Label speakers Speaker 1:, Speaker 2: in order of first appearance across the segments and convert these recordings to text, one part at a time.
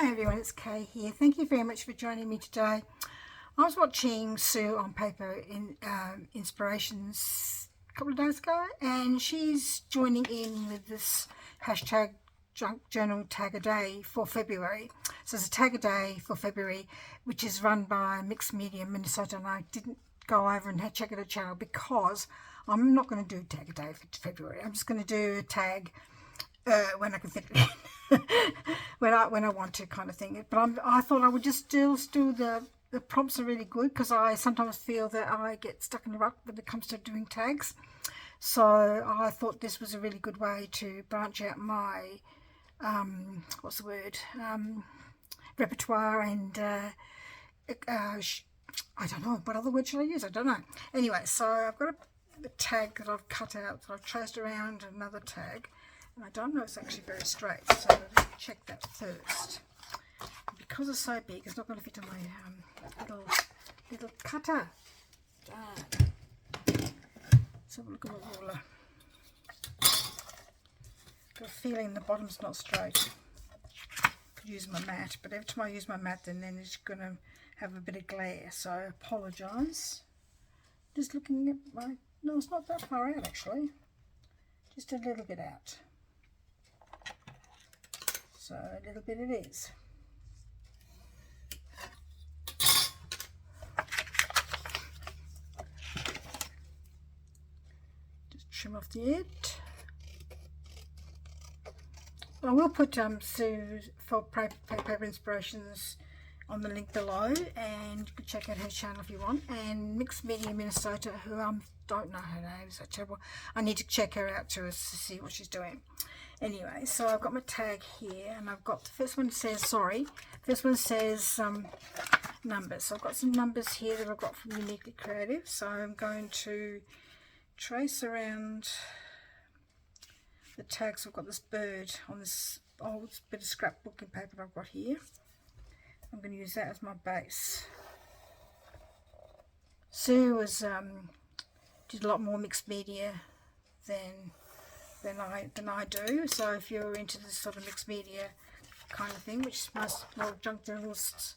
Speaker 1: Hi everyone, it's Kay here. Thank you very much for joining me today. I was watching Sue on Paper Inspirations a couple of days ago, and she's joining in with this hashtag Junk Journal Tag a Day for February. So it's a tag a day for February, which is run by Mixed Media Minnesota, and I didn't go over and check out her channel because I'm not going to do tag a day for February. I'm just going to do a tag when I can fit it in. when I want to, kind of thing. But I thought I would just still do the prompts are really good, because I sometimes feel that I get stuck in a rut when it comes to doing tags. So I thought this was a really good way to branch out my repertoire, and I don't know, what other word should I use? I don't know. Anyway, so I've got a tag that I've cut out, that I've traced around another tag. And I don't know, it's actually very straight, so let's check that first. Because it's so big, it's not going to fit in my little cutter. Let's have a look at my ruler. Got a feeling the bottom's not straight. Could use my mat, but every time I use my mat, then it's going to have a bit of glare, so I apologise. Just looking at my... No, it's not that far out actually. Just a little bit out. So a little bit it is. Just trim off the edge. I will put Sue for Paper Inspirations on the link below, and you can check out her channel if you want. And Mixed Media Minnesota, who I don't know her name, is so terrible. I need to check her out to see what she's doing. Anyway, so I've got my tag here, and I've got the first one says numbers. So I've got some numbers here that I've got from Uniquely Creative. So I'm going to trace around the tags. I've got this bird on this old bit of scrapbooking paper that I've got here. I'm going to use that as my base. Sue did a lot more mixed media than I do. So if you're into this sort of mixed media kind of thing, which most junk journalists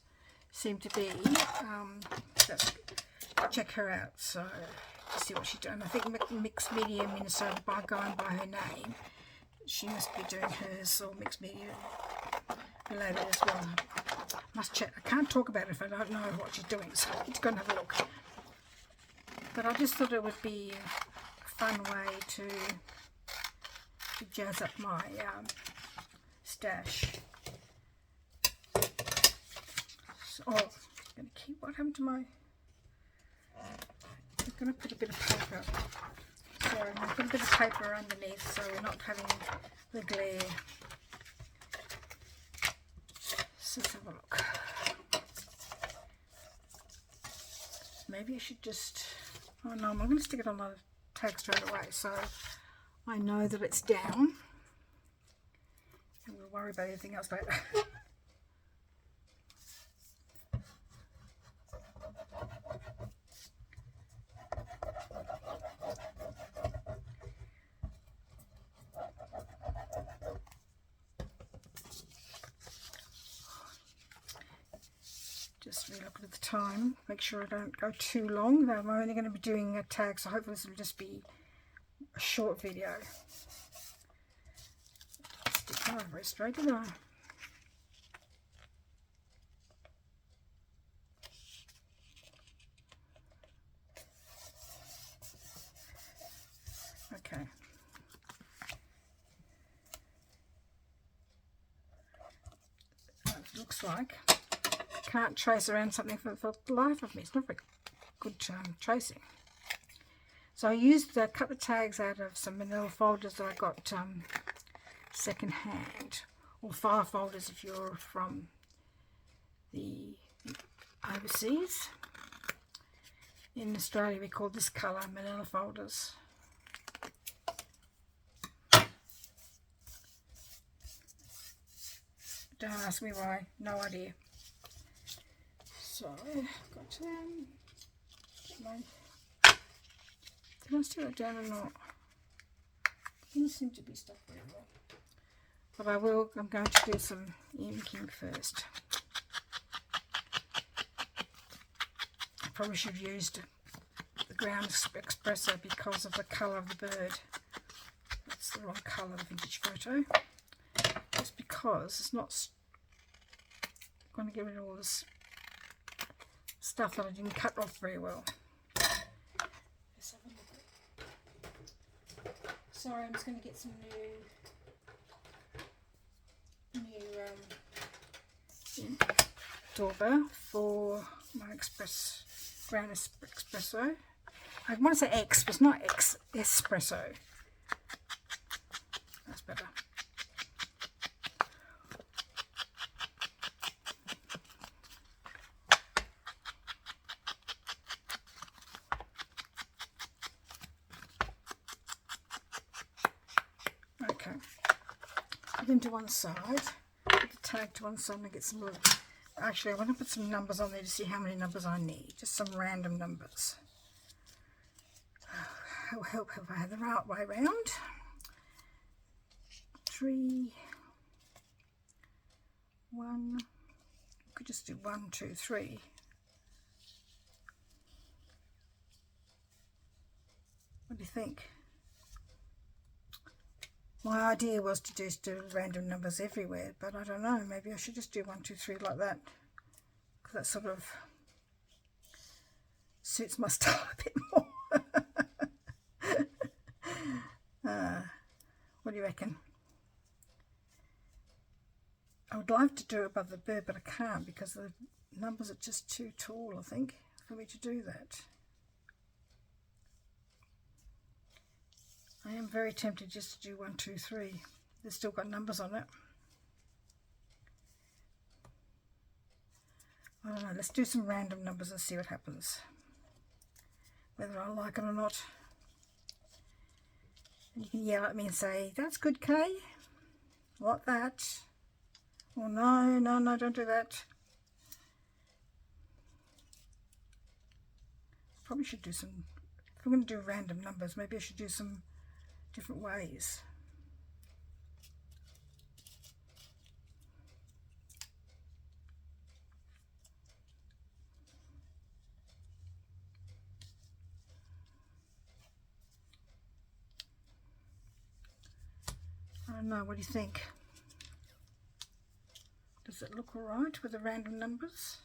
Speaker 1: seem to be, check her out. So to see what she's doing. I think Mixed Media Minnesota, by going by her name, she must be doing hers or mixed media related as well. Must check. I can't talk about it if I don't know what she's doing, so I need to go and have a look. But I just thought it would be a fun way to jazz up my stash. So, I'm going to keep... What happened to my... I'm going to put a bit of paper. Sorry, I'm going to put a bit of paper underneath so we're not having the glare. So let's have a look. Maybe I should just... Oh no, I'm going to stick it on the tag straight away, so I know that it's down, and we'll worry about anything else later. Just really look at the time, make sure I don't go too long. I'm only going to be doing a tag, so hopefully this will just be a short video. Stick that very straight, didn't I? Okay. It looks like can't trace around something for the life of me. It's not very good tracing. So I cut the tags out of some manila folders that I got second hand, or file folders if you're from the overseas. In Australia we call this colour manila folders. Don't ask me why, no idea. So I've got did I stick it down or not? Doesn't seem to be stuck very well. But I'm going to do some inking first. I probably should have used the ground espresso because of the colour of the bird. That's the wrong colour, the vintage photo. Just because it's not going to get rid of all this stuff that I didn't cut off very well. Sorry, I'm just going to get some new doorbell for my ground espresso. I want to say X, but it's not espresso. That's better. Okay, put them to one side, put the tag to one side and get some little, actually I want to put some numbers on there to see how many numbers I need, just some random numbers. It'll help if I have the right way round. 3, 1, could just do 1, 2, 3. What do you think? My idea was to just do random numbers everywhere, but I don't know, maybe I should just do 1, 2, 3 like that, because that sort of suits my style a bit more. What do you reckon? I would like to do it above the bird, but I can't because the numbers are just too tall, I think, for me to do that. I am very tempted just to do 1, 2, 3. They've still got numbers on it. I don't know, let's do some random numbers and see what happens. Whether I like it or not. And you can yell at me and say, that's good, Kay. Like that. Or no, no, no, don't do that. Probably should do some, if I'm going to do random numbers, maybe I should do some different ways. I don't know, what do you think? Does it look alright with the random numbers?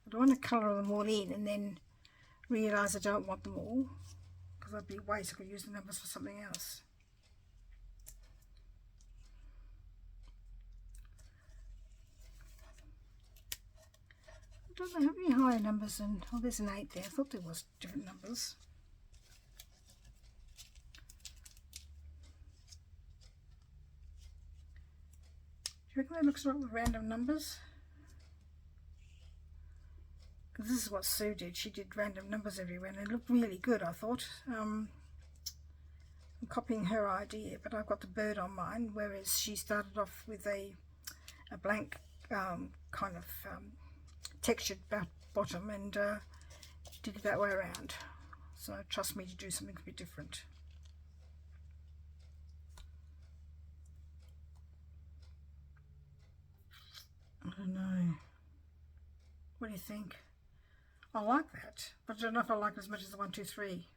Speaker 1: I don't want to colour them all in and then realise I don't want them all, because I'd be wasted. I could use the numbers for something else. I don't have any higher numbers than, oh, there's an 8 there. I thought there was different numbers. Do you reckon that looks right with random numbers? Because this is what Sue did. She did random numbers everywhere and they looked really good, I thought. I'm copying her idea, but I've got the bird on mine, whereas she started off with a blank kind of textured bottom and did it that way around. So trust me to do something a bit different. I don't know. What do you think? I like that, but I don't know if I like it as much as the 1, 2, 3.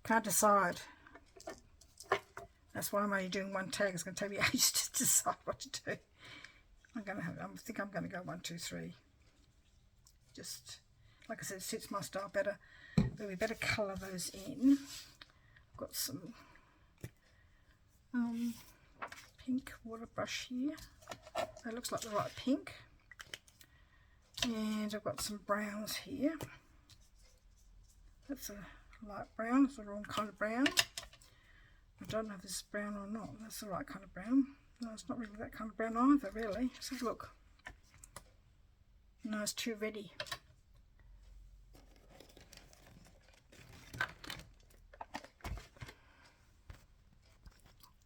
Speaker 1: Can't decide. That's why I'm only doing one tag. It's going to take me ages to decide what to do. I think I'm going to go 1, 2, 3. Just like I said, it suits my style better. But we better colour those in. I've got some pink water brush here. That looks like the right pink. And I've got some browns here. That's a light brown. It's the wrong kind of brown. I don't know if this is brown or not. That's the right kind of brown. No, it's not really that kind of brown either, really. Let's have a look. No, it's too reddy.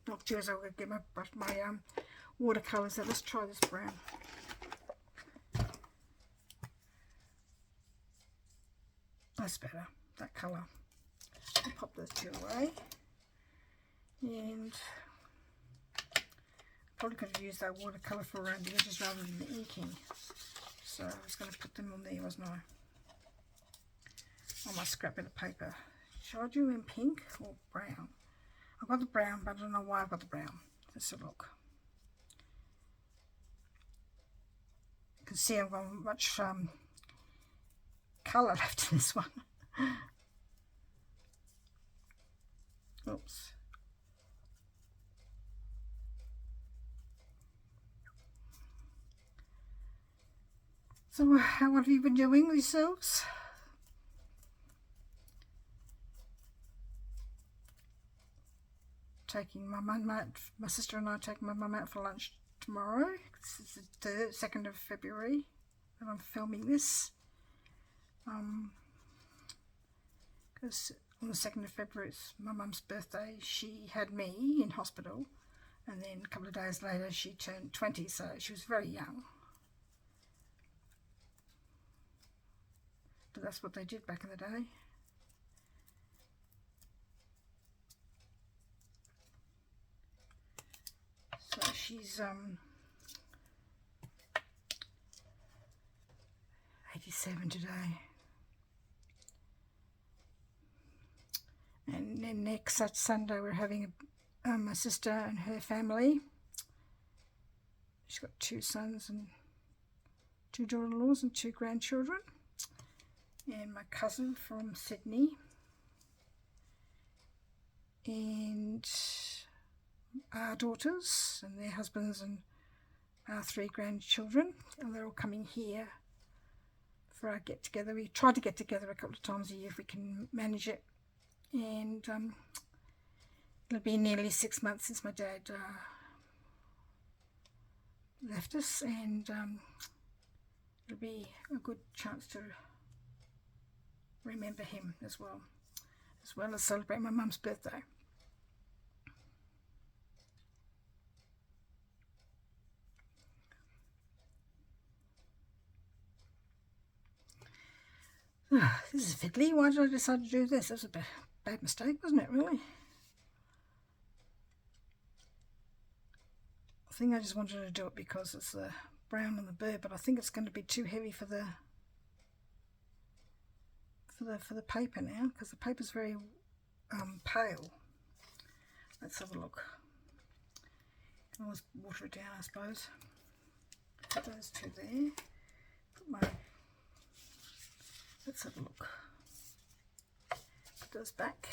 Speaker 1: Not sure as I'll get my watercolours out. Let's try this brown. That's better, that colour. I'll pop those two away. And probably could have used that watercolour for around the edges rather than the inking. So I was going to put them on there, wasn't I? On my scrap bit of paper. Should I do in pink or brown? I've got the brown, but I don't know why I've got the brown. Let's have a look. You can see I've got much colour left in this one. Oops. So what have you been doing with yourselves? Taking my mum out, my sister and I are taking my mum out for lunch tomorrow. This is the 2nd of February that I'm filming this. Because on the 2nd of February it's my mum's birthday. She had me in hospital, and then a couple of days later she turned 20, so she was very young. But that's what they did back in the day. So she's 87 today. And then next Sunday we're having my sister and her family. She's got 2 sons and 2 daughter-in-laws and 2 grandchildren. And my cousin from Sydney. And our daughters and their husbands and our 3 grandchildren. And they're all coming here for our get-together. We try to get together a couple of times a year if we can manage it. And it'll be nearly 6 months since my dad left us, and it'll be a good chance to remember him as well as celebrate my mum's birthday. This is fiddly. Why did I decide to do this? That was a bad mistake, wasn't it, really? I think I just wanted to do it because it's the brown on the bird, but I think it's going to be too heavy for the paper now, because the paper's very pale. Let's have a look. You can always water it down, I suppose. Put those 2 there. Let's have a look. Put those back.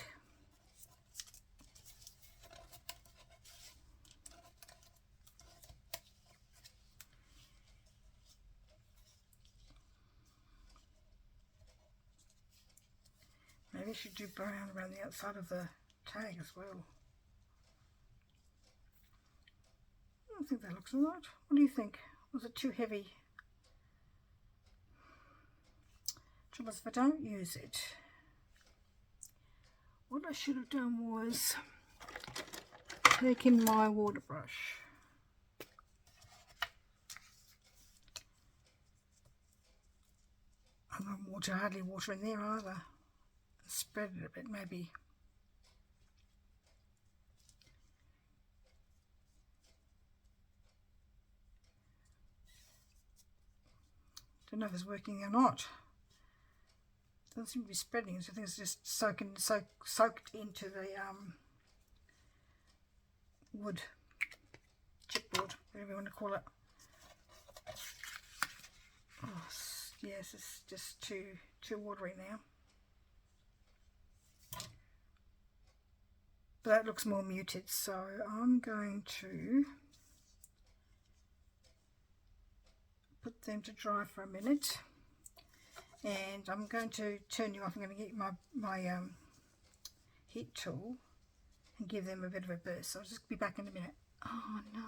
Speaker 1: Maybe I should do brown around the outside of the tag as well. I think that looks alright. What do you think? Was it too heavy? Trouble is, if I don't use it, what I should have done was taken my water brush and hardly water in there either. Spread it a bit, maybe. Don't know if it's working or not. Doesn't seem to be spreading, so I think it's just soaked into the wood, chipboard, whatever you want to call it. Oh, yes, it's just too watery now. But that looks more muted, so I'm going to put them to dry for a minute. And I'm going to turn you off. I'm going to get my heat tool and give them a bit of a burst. So I'll just be back in a minute. Oh no.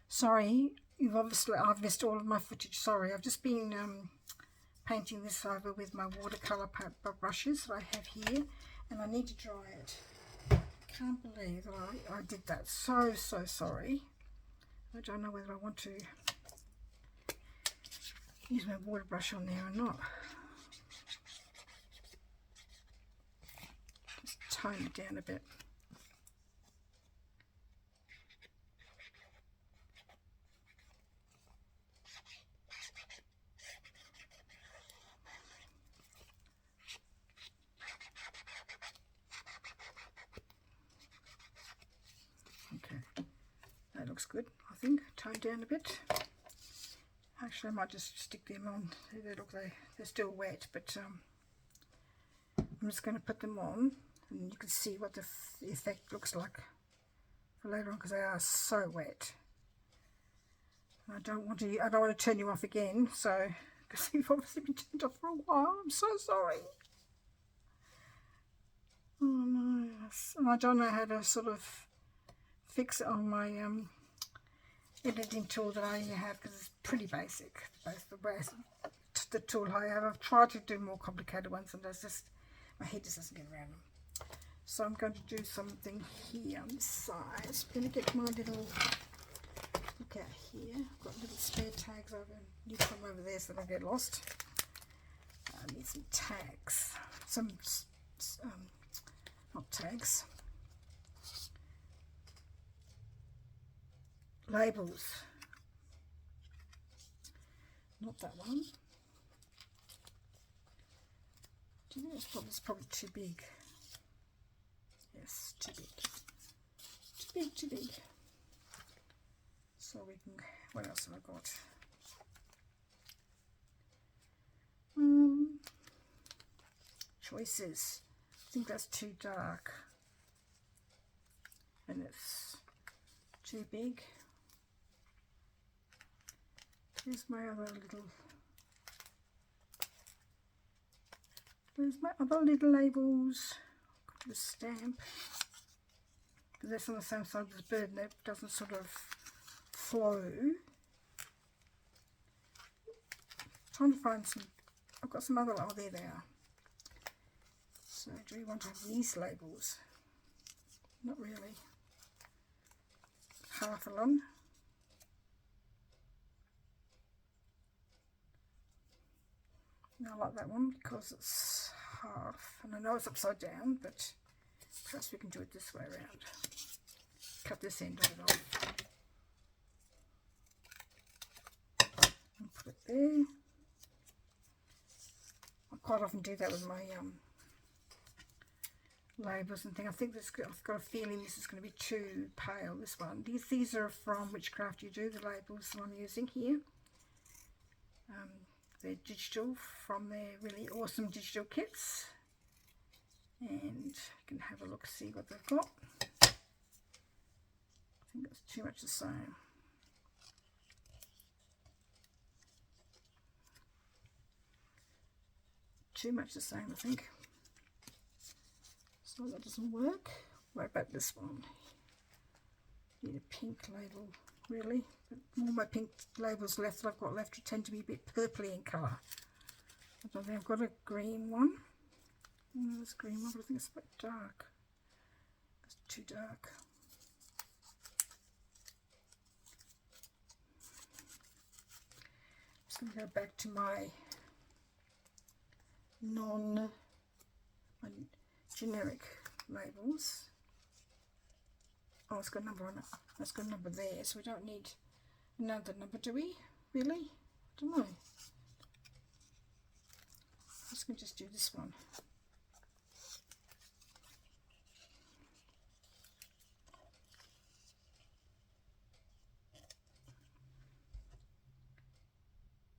Speaker 1: Sorry, I've missed all of my footage. Sorry, I've just been painting this over with my watercolour brushes that I have here, and I need to dry it. Can't believe that I did that. So sorry. I don't know whether I want to use my water brush on there or not. tone it down a bit. Okay, that looks good, I think. Tone down a bit. Actually, I might just stick them on. They look, they're still wet, but I'm just going to put them on, and you can see what the effect looks like for later on, because they are so wet. I don't want to turn you off again, so because you've obviously been turned off for a while. I'm so sorry. Oh no, and I don't know how to sort of fix it on my editing tool that I have, because it's pretty basic. The tool I have. I've tried to do more complicated ones, and there's just, my head just doesn't get around them. So I'm going to do something here on this side. I'm going to get my little, look out here, I've got little spare tags over, need some over there so they don't get lost. I need some tags, not tags, labels, not that one. Do you think it's probably too big? Yes, too big. Too big. So we can, what else have I got? Choices. I think that's too dark. And it's too big. Here's my other little, there's my other little labels. The stamp, because that's on the same side as the bird, and that doesn't sort of flow. Trying to find some, I've got some other, oh there they are. So do we want to have these labels? Not really. Half along. I like that one because it's half, and I know it's upside down, but perhaps we can do it this way around. Cut this end of it off and put it there. I quite often do that with my labels and things. I think this, I've got a feeling this is going to be too pale, this one. These are from Witchcraft You Do, the labels that I'm using here. They're digital from their really awesome digital kits, and you can have a look, see what they've got. I think it's too much the same. Too much the same, I think. So that doesn't work. What about this one? Need a pink label, really. But all my pink labels left that I've got left tend to be a bit purpley in colour. I don't think I've got a green one. No, there's a green one, but I think it's a bit dark. It's too dark. I'm just going to go back to my generic labels. Oh, it's got a number on it. It's got a number there, so we don't need another number, do we? Really? I don't know. I'm just going to do this one.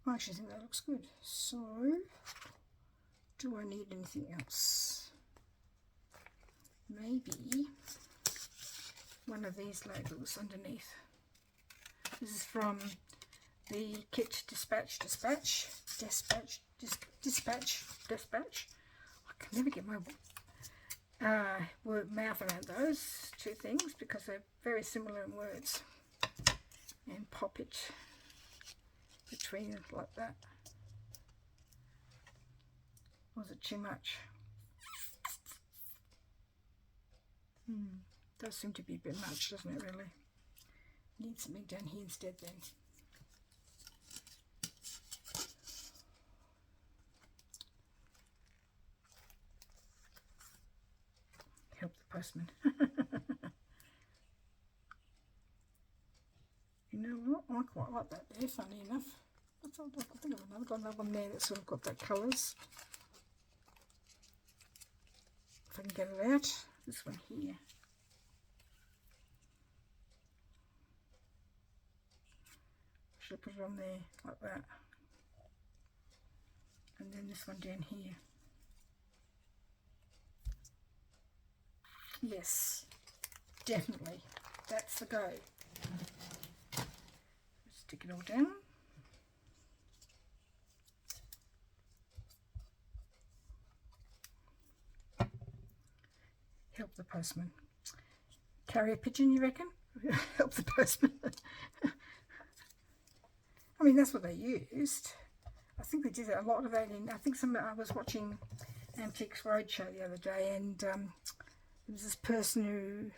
Speaker 1: I actually think that looks good. So, do I need anything else? Maybe one of these labels underneath. This is from the kit Dispatch. I can never get my mouth around those two things because they're very similar in words. And pop it between it like that. Or is it too much? Does seem to be a bit much, doesn't it, really? Need something down here instead then. help the postman. You know what? I quite like that there, funny enough. I think I've got another one there that's sort of got that colours. If I can get it out. This one here. Should I put it on there like that? And then this one down here. Yes, definitely. That's the go. Stick it all down. Help the postman. Carrier pigeon, you reckon? Help the postman. I mean, that's what they used. I think they did a lot of that in, I was watching Antiques Roadshow the other day, and there was this person who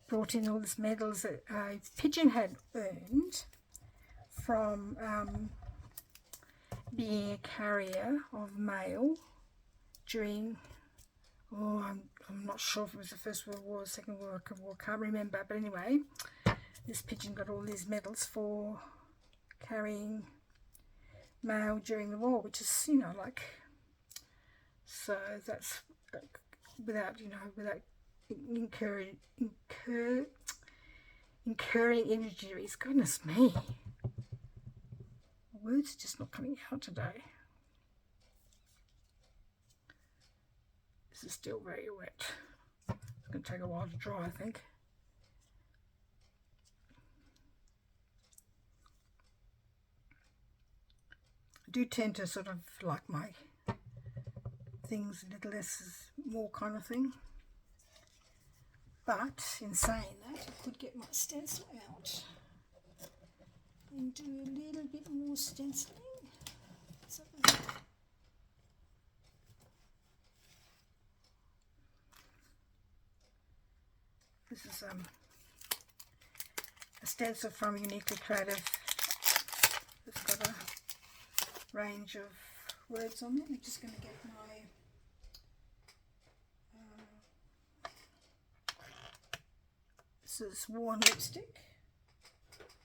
Speaker 1: brought in all these medals that a pigeon had earned from being a carrier of mail during, I'm not sure if it was the First World War or Second World War, I can't remember, but anyway, this pigeon got all these medals for carrying mail during the war, which is, you know, like, so that's without incurring injuries. Goodness me, words are just not coming out today. This is still very wet. It's going to take a while to dry, I think. I do tend to sort of like my things a little less more kind of thing. But in saying that, I could get my stencil out and do a little bit more stenciling. So this is a stencil from Uniquely Creative. It's got a range of words on it. I'm just going to get my this is worn lipstick,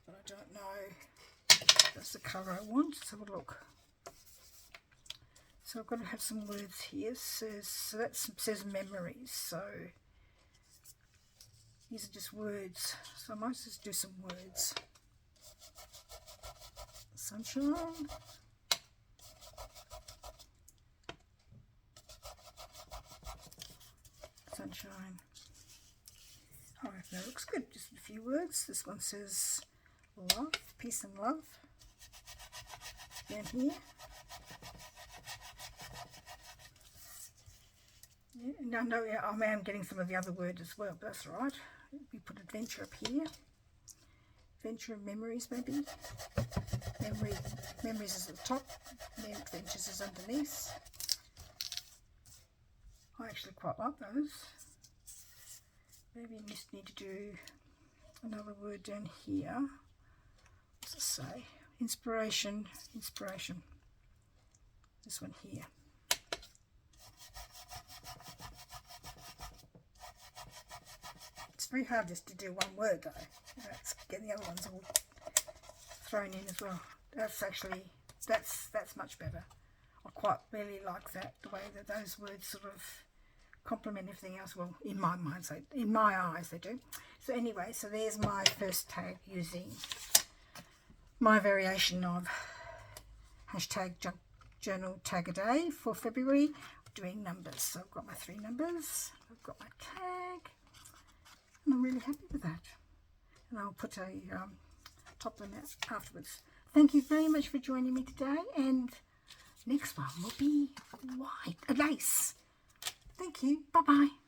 Speaker 1: but I don't know if that's the colour I want. Let's have a look. So I've got to have some words here. So that says memories, so these are just words, so I might just do some words. Sunshine. Sunshine. Oh, that looks good. Just a few words. This one says love, peace and love. Down here. Yeah, no, yeah, I am getting some of the other words as well, but that's all right. We put adventure up here. Adventure and memories, maybe. Memories is at the top. Adventures is underneath. I actually quite like those. Maybe I just need to do another word down here. What's it say? Inspiration. Inspiration. This one here. It's very hard just to do one word though. Let's get the other ones all thrown in as well. That's actually, that's much better. I quite really like that, the way that those words sort of complement everything else. Well, in my mind, so in my eyes they do. So anyway, so there's my first tag using my variation of hashtag junk journal tag a day for February, doing numbers. So I've got my 3 numbers, I've got my tag, and I'm really happy with that. And I'll put a top on that afterwards. Thank you very much for joining me today, and next one will be white, a lace. Thank you. Bye-bye.